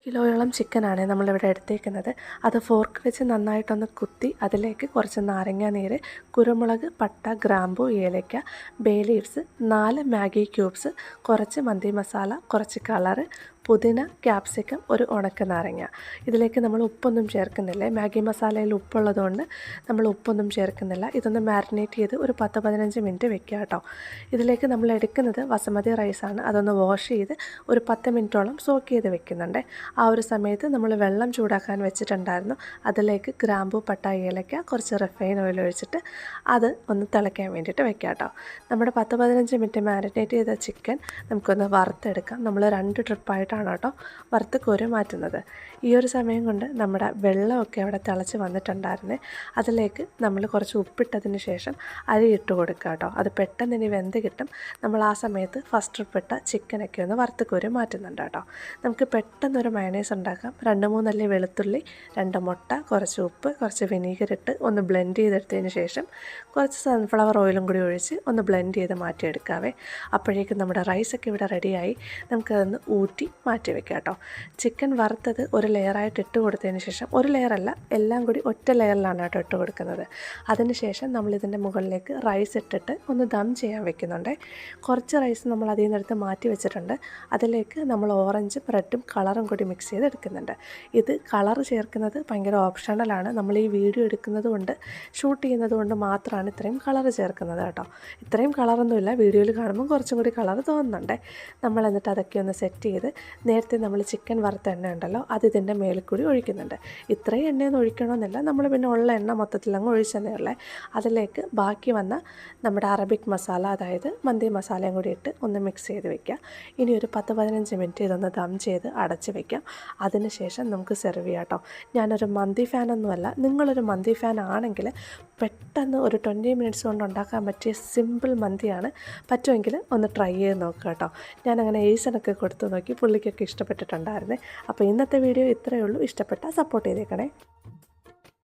കിലോയോളം ചിക്കനാണ് നമ്മളിവിടെ എടുത്തേക്കുന്നത്. അത് ഫോർക്ക് വെച്ച് നന്നായിട്ടൊന്ന് കുത്തി അതിലേക്ക് കുറച്ച് നാരങ്ങ നീര്, കുരുമുളക്, പട്ട, ഗ്രാമ്പു, ഏലയ്ക്ക, ബേ ലീവ്സ്, 4 മാഗി ക്യൂബ്സ്, കുറച്ച് മന്തി മസാല, കുറച്ച് കളറ്, പുതിന, ക്യാപ്സിക്കം, ഒരു ഉണക്ക നാരങ്ങ. ഇതിലേക്ക് നമ്മൾ ഉപ്പൊന്നും ചേർക്കുന്നില്ല. മാഗി മസാലയിൽ ഉപ്പുള്ളതുകൊണ്ട് നമ്മൾ ഉപ്പൊന്നും ചേർക്കുന്നില്ല. ഇതൊന്ന് മാരിനേറ്റ് ചെയ്ത് ഒരു 10-15 മിനിറ്റ് വെക്കുക കേട്ടോ. ഇതിലേക്ക് നമ്മൾ എടുക്കുന്നത് ബസുമതി റൈസാണ്. അതൊന്ന് വാഷ് ചെയ്ത് ഒരു 10 മിനിറ്റോളം സോക്ക് ചെയ്ത് വെക്കുന്നുണ്ട്. ആ ഒരു സമയത്ത് നമ്മൾ വെള്ളം ചൂടാക്കാൻ വെച്ചിട്ടുണ്ടായിരുന്നു. അതിലേക്ക് ഗ്രാമ്പു, പട്ട, ഏലയ്ക്ക, കുറച്ച് റിഫൈൻ ഓയിൽ ഒഴിച്ചിട്ട് അത് ഒന്ന് തിളയ്ക്കാൻ വേണ്ടിയിട്ട് വെക്കാം കേട്ടോ. നമ്മുടെ 10-15 മിനിറ്റ് മാരിനേറ്റ് ചെയ്ത ചിക്കൻ നമുക്കൊന്ന് വറുത്തെടുക്കാം. നമ്മൾ 2 ട്രിപ്പായിട്ടാണ് കേട്ടോ വറുത്ത് കോരി മാറ്റുന്നത്. ഈ ഒരു സമയം കൊണ്ട് നമ്മുടെ വെള്ളമൊക്കെ അവിടെ തിളച്ച് വന്നിട്ടുണ്ടായിരുന്നേ. അതിലേക്ക് നമ്മൾ കുറച്ച് ഉപ്പിട്ടതിന് ശേഷം അരി ഇട്ട് കൊടുക്കുക കേട്ടോ. അത് പെട്ടെന്ന് ഇനി വെന്ത് കിട്ടും. നമ്മൾ ആ സമയത്ത് ഫസ്റ്റ് ട്രിപ്പിട്ട ചിക്കനൊക്കെ ഒന്ന് വറുത്ത് കോരി മാറ്റുന്നുണ്ട് കേട്ടോ. നമുക്ക് പെട്ടെന്നൊരു മയണൈസ് ഉണ്ടാക്കാം. 2-3 അല്ലി വെളുത്തുള്ളി, 2 മുട്ട, കുറച്ച് ഉപ്പ്, കുറച്ച് വിനീഗർ ഇട്ട് ഒന്ന് ബ്ലെൻഡ് ചെയ്തെടുത്തതിന് ശേഷം കുറച്ച് സൺഫ്ലവർ ഓയിലും കൂടി ഒഴിച്ച് ഒന്ന് ബ്ലെൻഡ് ചെയ്ത് മാറ്റിയെടുക്കാവേ. അപ്പോഴേക്കും നമ്മുടെ റൈസൊക്കെ ഇവിടെ റെഡിയായി. നമുക്കതൊന്ന് ഊറ്റി മാറ്റി വെക്കാം കേട്ടോ. ചിക്കൻ വറുത്തത് ഒരു ലെയറായിട്ട് ഇട്ട് കൊടുത്തതിന് ശേഷം, ഒരു ലെയറല്ല എല്ലാം കൂടി ഒറ്റ ലെയറിലാണ് കേട്ടോ ഇട്ട് കൊടുക്കുന്നത്. അതിന് ശേഷം നമ്മളിതിൻ്റെ മുകളിലേക്ക് റൈസ് ഇട്ടിട്ട് ഒന്ന് ദം ചെയ്യാൻ വെക്കുന്നുണ്ട്. കുറച്ച് റൈസ് നമ്മൾ അതിൽ നിന്നെടുത്ത് മാറ്റി വെച്ചിട്ടുണ്ട്. അതിലേക്ക് നമ്മൾ ഓറഞ്ചും റെഡും കളറും കൂടി മിക്സ് ചെയ്ത് എടുക്കുന്നുണ്ട്. ഇത് കളർ ചേർക്കുന്നത് ഭയങ്കര ഓപ്ഷണലാണ്. നമ്മൾ ഈ വീഡിയോ എടുക്കുന്നത് കൊണ്ട് ഷൂട്ട് ചെയ്യുന്നത് കൊണ്ട് മാത്രമാണ് ഇത്രയും കളർ ചേർക്കുന്നത് കേട്ടോ. ഇത്രയും കളറൊന്നുമില്ല, വീഡിയോയിൽ കാണുമ്പോൾ കുറച്ചും കൂടി കളർ തോന്നുന്നുണ്ട്. നമ്മൾ എന്നിട്ട് അതൊക്കെ ഒന്ന് സെറ്റ് ചെയ്ത് നേരത്തെ നമ്മൾ ചിക്കൻ വറുത്ത എണ്ണ ഉണ്ടല്ലോ അത് ഇതിൻ്റെ മേലിൽ കൂടി ഒഴിക്കുന്നുണ്ട്. ഇത്രയും എണ്ണയൊന്നും ഒഴിക്കണമെന്നില്ല, നമ്മൾ പിന്നെ ഉള്ള എണ്ണ മൊത്തത്തിലങ്ങ് ഒഴിച്ചെന്നേ ഉള്ളേ. അതിലേക്ക് ബാക്കി വന്ന നമ്മുടെ അറബിക് മസാല, അതായത് മന്തി മസാലയും കൂടി ഇട്ട് ഒന്ന് മിക്സ് ചെയ്ത് വെക്കുക. ഇനി ഒരു 10-15 മിനിറ്റ് ഇതൊന്ന് ദം ചെയ്ത് അടച്ച് വയ്ക്കാം. അതിനുശേഷം നമുക്ക് സെർവ് ചെയ്യാം കേട്ടോ. ഞാനൊരു മന്തി ഫാനൊന്നുമല്ല. നിങ്ങളൊരു മന്തി ഫാൻ ആണെങ്കിൽ പെട്ടെന്ന് ഒരു 20 മിനിറ്റ്സ് കൊണ്ട് ഉണ്ടാക്കാൻ പറ്റിയ സിമ്പിൾ മന്തിയാണ്. പറ്റുമെങ്കിൽ ഒന്ന് ട്രൈ ചെയ്ത് നോക്കുക കേട്ടോ. ഞാനങ്ങനെ ഏസനൊക്കെ കൊടുത്ത് നോക്കി, പുള്ളിക്കൊക്കെ ഇഷ്ടപ്പെട്ടിട്ടുണ്ടായിരുന്നേ. അപ്പോൾ ഇന്നത്തെ വീഡിയോ ഇത്രയേ ഉള്ളൂ. ഇഷ്ടപ്പെട്ടാൽ സപ്പോർട്ട് ചെയ്തേക്കണേ.